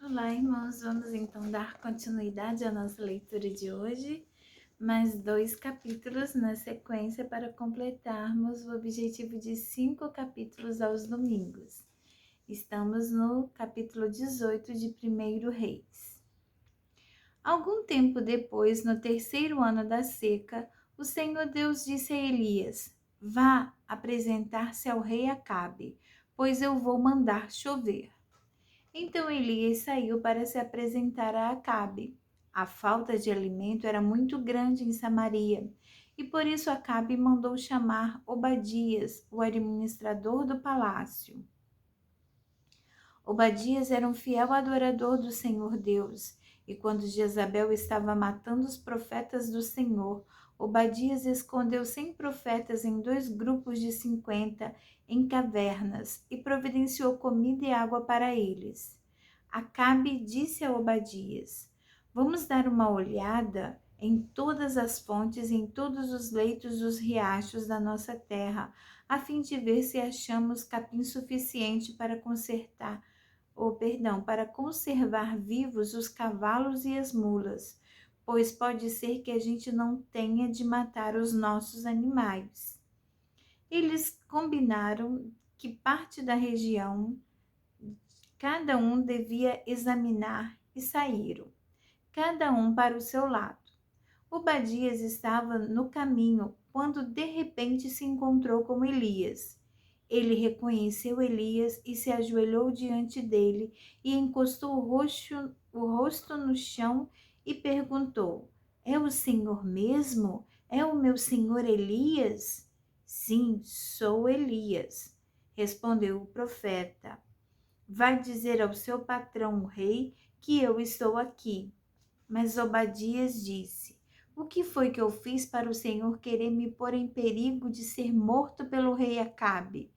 Olá, irmãos. Vamos então dar continuidade à nossa leitura de hoje. Mais 2 capítulos na sequência para completarmos o objetivo de 5 capítulos aos domingos. Estamos no capítulo 18 de 1 Reis. Algum tempo depois, no terceiro ano da seca, o Senhor Deus disse a Elias: Vá apresentar-se ao rei Acabe, pois eu vou mandar chover. Então Elias saiu para se apresentar a Acabe. A falta de alimento era muito grande em Samaria, e por isso Acabe mandou chamar Obadias, o administrador do palácio. Obadias era um fiel adorador do Senhor Deus, e quando Jezabel estava matando os profetas do Senhor, Obadias escondeu 100 profetas em 2 grupos de 50 em cavernas e providenciou comida e água para eles. Acabe disse a Obadias: Vamos dar uma olhada em todas as fontes, em todos os leitos dos riachos da nossa terra, a fim de ver se achamos capim suficiente para conservar vivos os cavalos e as mulas, pois pode ser que a gente não tenha de matar os nossos animais. Eles combinaram que parte da região cada um devia examinar e saíram, cada um para o seu lado. Obadias estava no caminho quando de repente se encontrou com Elias. Ele reconheceu Elias e se ajoelhou diante dele e encostou o rosto no chão e perguntou: É o Senhor mesmo? É o meu senhor Elias? Sim, sou Elias, respondeu o profeta. Vai dizer ao seu patrão, o rei, que eu estou aqui. Mas Obadias disse: O que foi que eu fiz para o Senhor querer me pôr em perigo de ser morto pelo rei Acabe?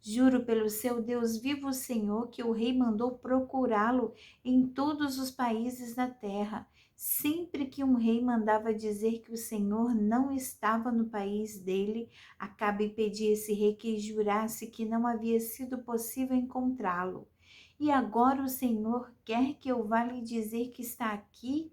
Juro pelo seu Deus vivo, Senhor, que o rei mandou procurá-lo em todos os países da terra. Sempre que um rei mandava dizer que o Senhor não estava no país dele, Acabe pedia a esse rei que jurasse que não havia sido possível encontrá-lo. E agora o Senhor quer que eu vá lhe dizer que está aqui?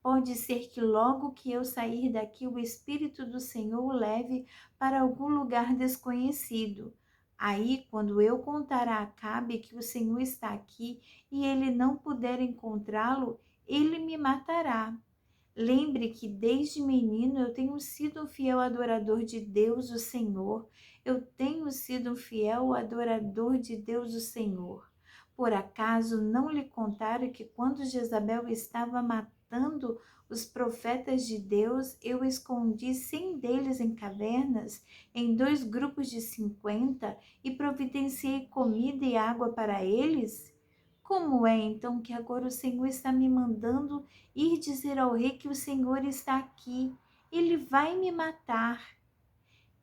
Pode ser que logo que eu sair daqui, o Espírito do Senhor o leve para algum lugar desconhecido. Aí, quando eu contar a Acabe que o Senhor está aqui e ele não puder encontrá-lo, ele me matará. Lembre que desde menino eu tenho sido um fiel adorador de Deus, o Senhor. Eu tenho sido um fiel adorador de Deus, o Senhor. Por acaso não lhe contaram que quando Jezabel estava matando os profetas de Deus, eu escondi 100 deles em cavernas, em 2 grupos de 50, e providenciei comida e água para eles? Como é então que agora o Senhor está me mandando ir dizer ao rei que o Senhor está aqui? Ele vai me matar.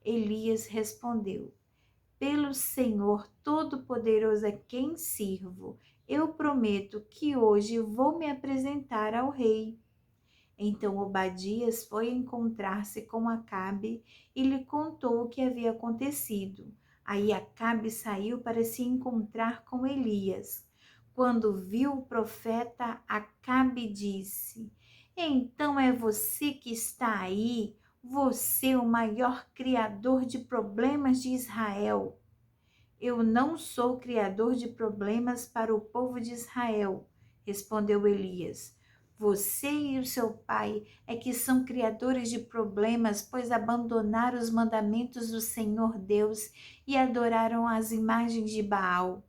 Elias respondeu: Pelo Senhor Todo-Poderoso a quem sirvo, eu prometo que hoje vou me apresentar ao rei. Então Obadias foi encontrar-se com Acabe e lhe contou o que havia acontecido. Aí Acabe saiu para se encontrar com Elias. Quando viu o profeta, Acabe disse: Então é você que está aí, você, o maior criador de problemas de Israel. Eu não sou criador de problemas para o povo de Israel, respondeu Elias. Você e o seu pai é que são criadores de problemas, pois abandonaram os mandamentos do Senhor Deus e adoraram as imagens de Baal.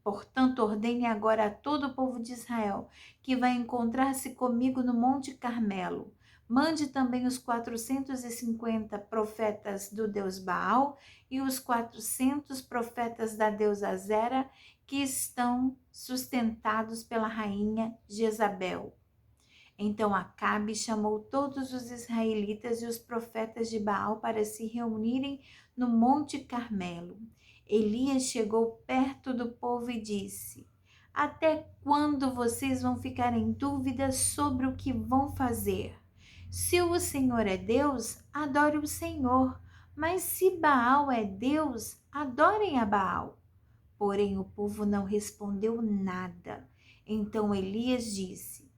Portanto, ordene agora a todo o povo de Israel que vai encontrar-se comigo no Monte Carmelo. Mande também os 450 profetas do deus Baal e os 400 profetas da deusa Azera, que estão sustentados pela rainha Jezabel. Então Acabe chamou todos os israelitas e os profetas de Baal para se reunirem no Monte Carmelo. Elias chegou perto do povo e disse: Até quando vocês vão ficar em dúvida sobre o que vão fazer? Se o Senhor é Deus, adore o Senhor. Mas se Baal é Deus, adorem a Baal. Porém, o povo não respondeu nada. Então Elias disse: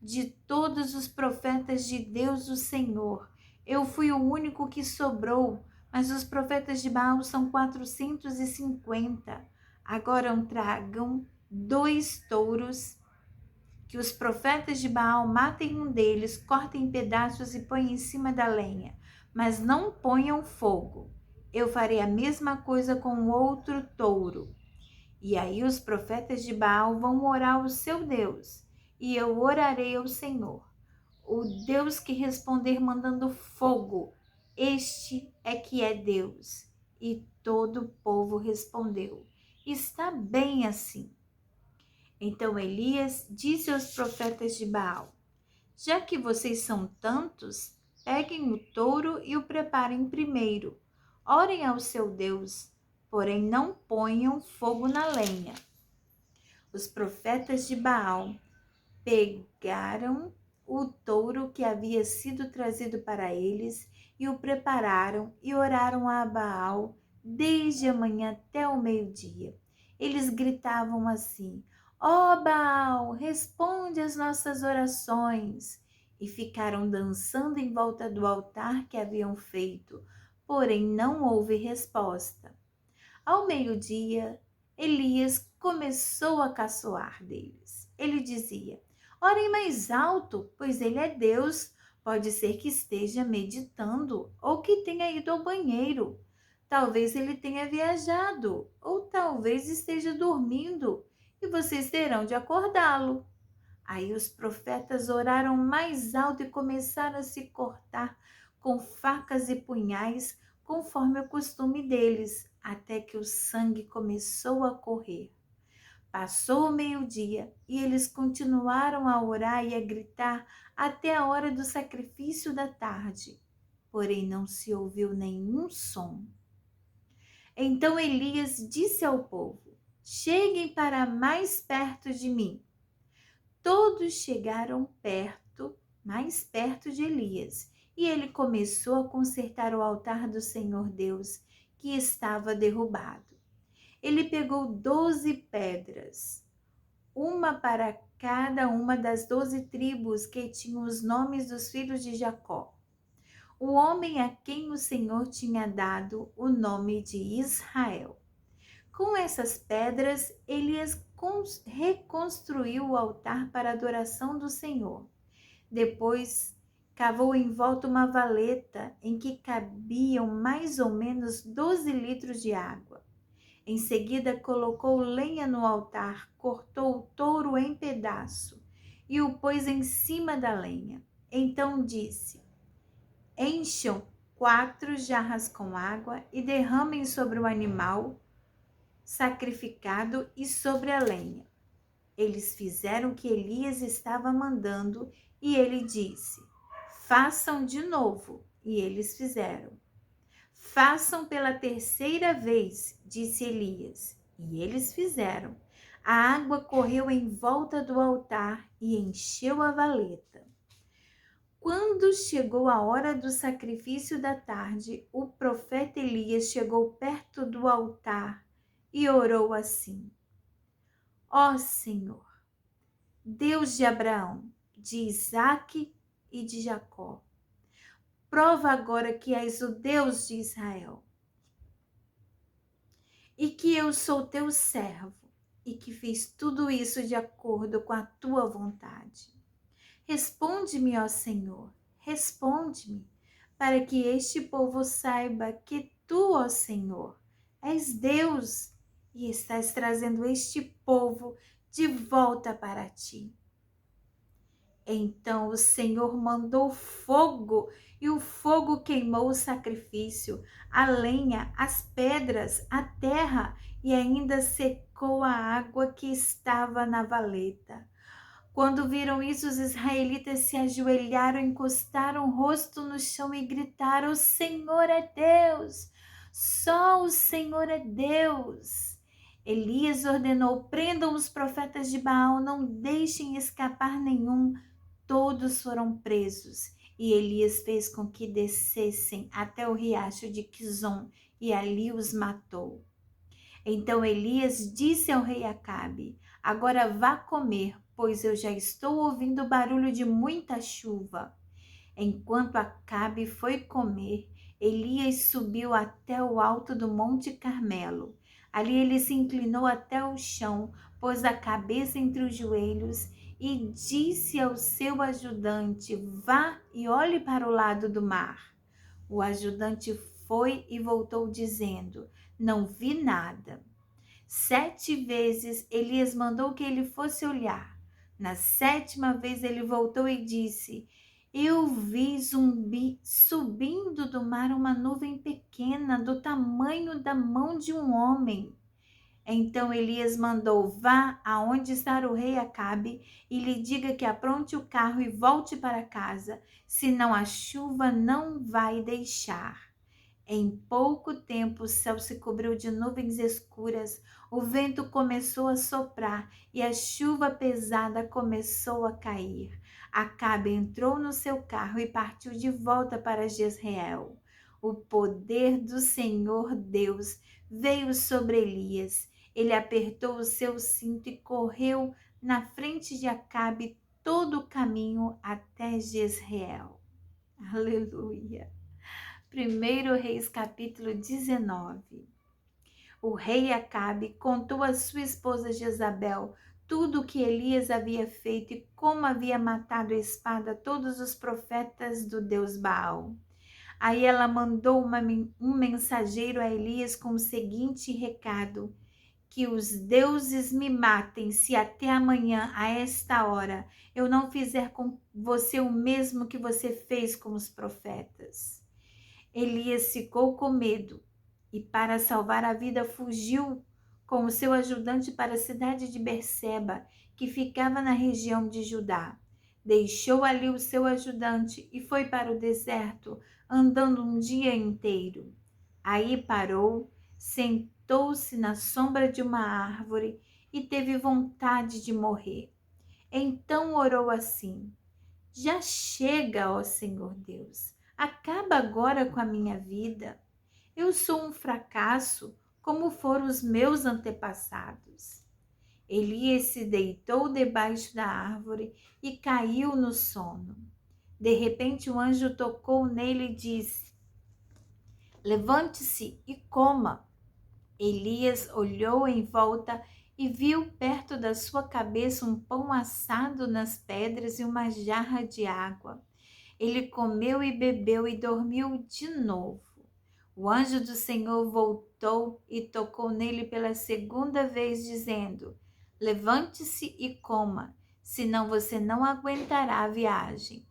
de todos os profetas de Deus, o Senhor, eu fui o único que sobrou, mas os profetas de Baal são 450. Agora tragam 2 touros, que os profetas de Baal matem um deles, cortem em pedaços e ponham em cima da lenha, mas não ponham fogo. Eu farei a mesma coisa com o outro touro. E aí os profetas de Baal vão orar ao seu Deus, e eu orarei ao Senhor, o Deus que responder mandando fogo. Este é que é Deus. E todo o povo respondeu: está bem assim. Então Elias disse aos profetas de Baal: já que vocês são tantos, peguem o touro e o preparem primeiro. Orem ao seu Deus, porém não ponham fogo na lenha. Os profetas de Baal pegaram o touro que havia sido trazido para eles e o prepararam e oraram a Baal desde a manhã até o meio-dia. Eles gritavam assim: ó Baal, responde às nossas orações. E ficaram dançando em volta do altar que haviam feito, porém não houve resposta. Ao meio-dia, Elias começou a caçoar deles. Ele dizia: orem mais alto, pois ele é Deus. Pode ser que esteja meditando ou que tenha ido ao banheiro. Talvez ele tenha viajado ou talvez esteja dormindo e vocês terão de acordá-lo. Aí os profetas oraram mais alto e começaram a se cortar com facas e punhais, conforme o costume deles, até que o sangue começou a correr. Passou o meio-dia e eles continuaram a orar e a gritar até a hora do sacrifício da tarde. Porém não se ouviu nenhum som. Então Elias disse ao povo: cheguem para mais perto de mim. Todos chegaram mais perto de Elias, e ele começou a consertar o altar do Senhor Deus, que estava derrubado. Ele pegou 12 pedras, uma para cada uma das 12 tribos que tinham os nomes dos filhos de Jacó, o homem a quem o Senhor tinha dado o nome de Israel. Com essas pedras, Elias reconstruiu o altar para a adoração do Senhor. Depois, cavou em volta uma valeta em que cabiam mais ou menos 12 litros de água. Em seguida, colocou lenha no altar, cortou o touro em pedaço e o pôs em cima da lenha. Então disse: encham 4 jarras com água e derramem sobre o animal sacrificado e sobre a lenha. Eles fizeram o que Elias estava mandando e ele disse: façam de novo. E eles fizeram. Façam pela 3ª vez, disse Elias. E eles fizeram. A água correu em volta do altar e encheu a valeta. Quando chegou a hora do sacrifício da tarde, o profeta Elias chegou perto do altar e orou assim: ó Senhor, Deus de Abraão, de Isaque e de Jacó, prova agora que és o Deus de Israel e que eu sou teu servo e que fiz tudo isso de acordo com a tua vontade. Responde-me, ó Senhor, responde-me, para que este povo saiba que tu, ó Senhor, és Deus e estás trazendo este povo de volta para ti. Então o Senhor mandou fogo, e o fogo queimou o sacrifício, a lenha, as pedras, a terra, e ainda secou a água que estava na valeta. Quando viram isso, os israelitas se ajoelharam, encostaram o rosto no chão e gritaram: o Senhor é Deus! Só o Senhor é Deus! Elias ordenou: prendam os profetas de Baal, não deixem escapar nenhum. Todos foram presos e Elias fez com que descessem até o riacho de Quizon e ali os matou. Então Elias disse ao rei Acabe: Agora vá comer, pois eu já estou ouvindo barulho de muita chuva. Enquanto Acabe foi comer, Elias subiu até o alto do Monte Carmelo. Ali ele se inclinou até o chão, pôs a cabeça entre os joelhos e disse ao seu ajudante: Vá e olhe para o lado do mar. O ajudante foi e voltou dizendo: Não vi nada. 7 vezes Elias mandou que ele fosse olhar. Na 7ª vez ele voltou e disse: Eu vi zumbi subindo do mar uma nuvem pequena do tamanho da mão de um homem. Então Elias mandou: Vá aonde está o rei Acabe e lhe diga que apronte o carro e volte para casa, senão a chuva não vai deixar. Em pouco tempo o céu se cobriu de nuvens escuras, o vento começou a soprar e a chuva pesada começou a cair. Acabe entrou no seu carro e partiu de volta para Jezreel. O poder do Senhor Deus veio sobre Elias. Ele apertou o seu cinto e correu na frente de Acabe todo o caminho até Jezreel. Aleluia! 1 Reis capítulo 19. O rei Acabe contou à sua esposa Jezabel tudo o que Elias havia feito e como havia matado a espada todos os profetas do Deus Baal. Aí ela mandou um mensageiro a Elias com o seguinte recado: que os deuses me matem se até amanhã a esta hora eu não fizer com você o mesmo que você fez com os profetas. Elias ficou com medo e, para salvar a vida, fugiu com o seu ajudante para a cidade de Berseba, que ficava na região de Judá. Deixou ali o seu ajudante e foi para o deserto, andando um dia inteiro. Aí parou, sentou-se na sombra de uma árvore e teve vontade de morrer. Então orou assim: Já chega, ó Senhor Deus, acaba agora com a minha vida. Eu sou um fracasso, como foram os meus antepassados. Elias se deitou debaixo da árvore e caiu no sono. De repente, um anjo tocou nele e disse: Levante-se e coma. Elias olhou em volta e viu perto da sua cabeça um pão assado nas pedras e uma jarra de água. Ele comeu e bebeu e dormiu de novo. O anjo do Senhor voltou e tocou nele pela 2ª vez, dizendo: Levante-se e coma, senão você não aguentará a viagem.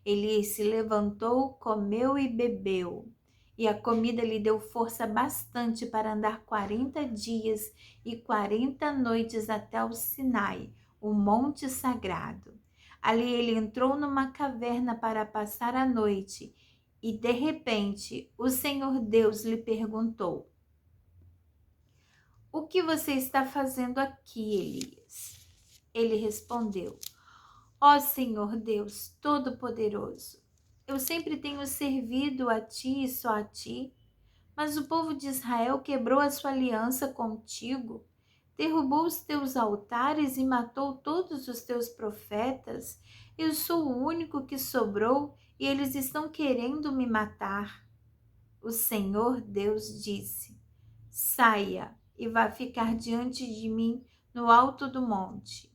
Elias se levantou, comeu e bebeu. E a comida lhe deu força bastante para andar 40 dias e 40 noites até o Sinai, o monte sagrado. Ali ele entrou numa caverna para passar a noite e, de repente, o Senhor Deus lhe perguntou: O que você está fazendo aqui, Elias? Ele respondeu: Ó Senhor Deus Todo-Poderoso, eu sempre tenho servido a ti e só a ti, mas o povo de Israel quebrou a sua aliança contigo, derrubou os teus altares e matou todos os teus profetas. Eu sou o único que sobrou e eles estão querendo me matar. O Senhor Deus disse: Saia e vá ficar diante de mim no alto do monte.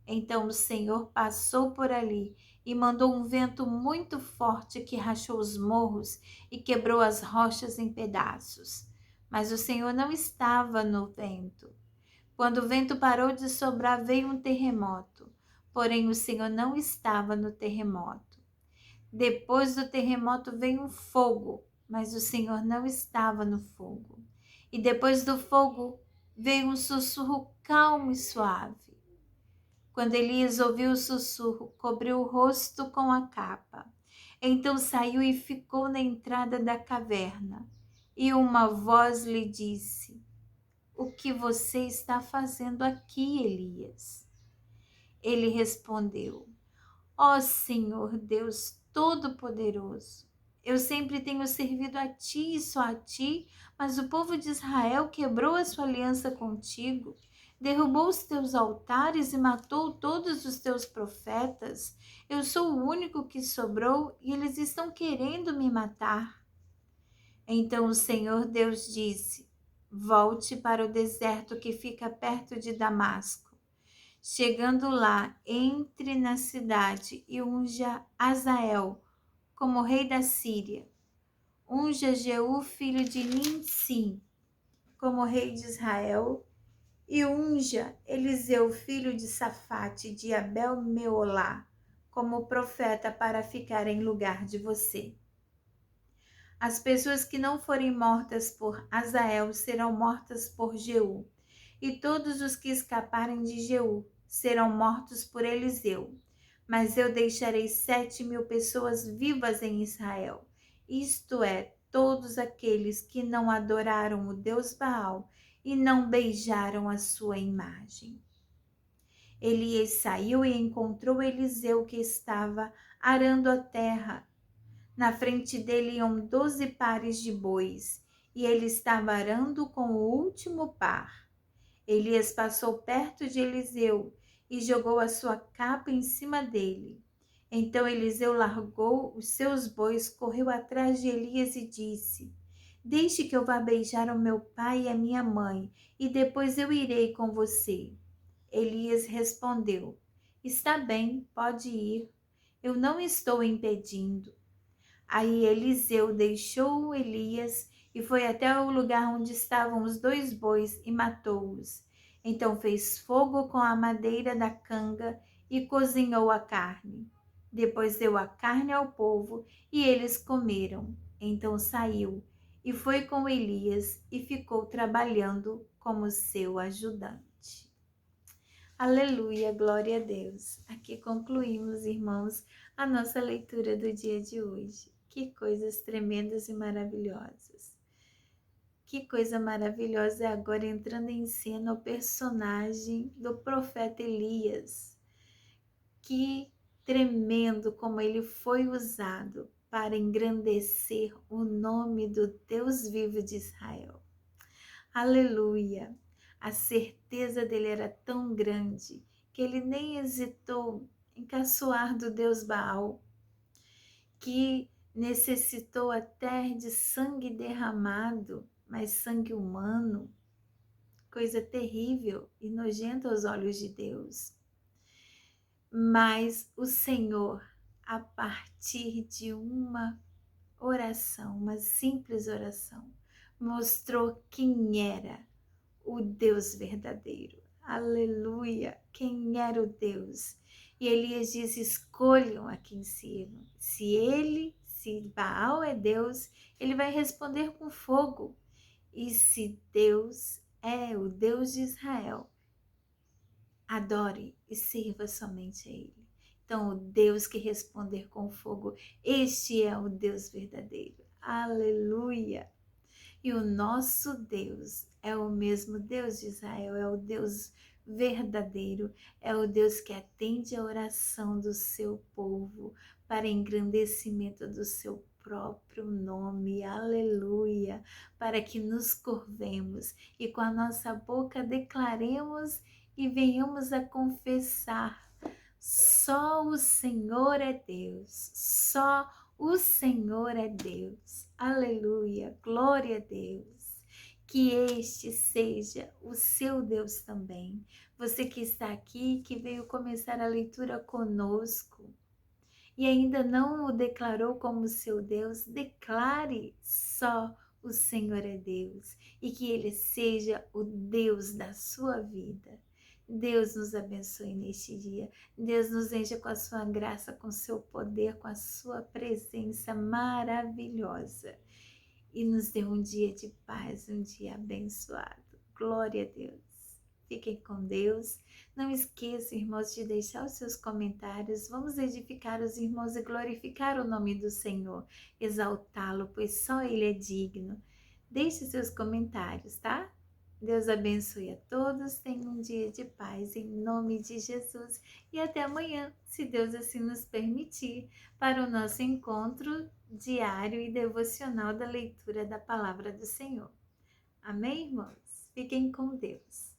Então o Senhor passou por ali e mandou um vento muito forte que rachou os morros e quebrou as rochas em pedaços. Mas o Senhor não estava no vento. Quando o vento parou de soprar, veio um terremoto. Porém, o Senhor não estava no terremoto. Depois do terremoto veio um fogo, mas o Senhor não estava no fogo. E depois do fogo veio um sussurro calmo e suave. Quando Elias ouviu o sussurro, cobriu o rosto com a capa. Então saiu e ficou na entrada da caverna. E uma voz lhe disse: O que você está fazendo aqui, Elias? Ele respondeu: Ó Senhor Deus Todo-Poderoso, eu sempre tenho servido a ti e só a ti, mas o povo de Israel quebrou a sua aliança contigo, derrubou os teus altares e matou todos os teus profetas. Eu sou o único que sobrou e eles estão querendo me matar. Então o Senhor Deus disse: volte para o deserto que fica perto de Damasco. Chegando lá, entre na cidade e unja Azael como rei da Síria. Unja Jeú, filho de Nimsim, como rei de Israel, e unja Eliseu, filho de Safate, de Abel-Meolá, como profeta para ficar em lugar de você. As pessoas que não forem mortas por Azael serão mortas por Jeú, e todos os que escaparem de Jeú serão mortos por Eliseu. Mas eu deixarei 7.000 pessoas vivas em Israel, isto é, todos aqueles que não adoraram o Deus Baal e não beijaram a sua imagem. Elias saiu e encontrou Eliseu, que estava arando a terra. Na frente dele iam 12 pares de bois, e ele estava arando com o último par. Elias passou perto de Eliseu e jogou a sua capa em cima dele. Então Eliseu largou os seus bois, correu atrás de Elias e disse: deixe que eu vá beijar o meu pai e a minha mãe, e depois eu irei com você. Elias respondeu: está bem, pode ir. Eu não estou impedindo. Aí Eliseu deixou Elias e foi até o lugar onde estavam os 2 bois e matou-os. Então fez fogo com a madeira da canga e cozinhou a carne. Depois deu a carne ao povo e eles comeram. Então saiu e foi com Elias e ficou trabalhando como seu ajudante. Aleluia, glória a Deus. Aqui concluímos, irmãos, a nossa leitura do dia de hoje. Que coisas tremendas e maravilhosas. Que coisa maravilhosa é agora entrando em cena o personagem do profeta Elias. Que tremendo como ele foi usado para engrandecer o nome do Deus vivo de Israel. Aleluia! A certeza dele era tão grande que ele nem hesitou em caçoar do Deus Baal, que necessitou até de sangue derramado, mas sangue humano, coisa terrível e nojenta aos olhos de Deus. Mas o Senhor, a partir de uma oração, uma simples oração, mostrou quem era o Deus verdadeiro. Aleluia! Quem era o Deus? E Elias diz: escolham a quem sirvam. Se Baal é Deus, ele vai responder com fogo. E se Deus é o Deus de Israel, adore e sirva somente a Ele. Então, o Deus que responder com fogo, este é o Deus verdadeiro. Aleluia! E o nosso Deus é o mesmo Deus de Israel, é o Deus verdadeiro, é o Deus que atende a oração do seu povo para engrandecimento do seu próprio nome, aleluia, para que nos curvemos e com a nossa boca declaremos e venhamos a confessar: só o Senhor é Deus, só o Senhor é Deus. Aleluia, glória a Deus. Que este seja o seu Deus também. Você que está aqui, que veio começar a leitura conosco e ainda não o declarou como seu Deus, declare: só o Senhor é Deus e que Ele seja o Deus da sua vida. Deus nos abençoe neste dia. Deus nos encha com a sua graça, com o seu poder, com a sua presença maravilhosa. E nos dê um dia de paz, um dia abençoado. Glória a Deus. Fiquem com Deus. Não esqueça, irmãos, de deixar os seus comentários. Vamos edificar os irmãos e glorificar o nome do Senhor. Exaltá-lo, pois só Ele é digno. Deixe seus comentários, tá? Deus abençoe a todos, tenham um dia de paz em nome de Jesus e até amanhã, se Deus assim nos permitir, para o nosso encontro diário e devocional da leitura da Palavra do Senhor. Amém, irmãos? Fiquem com Deus.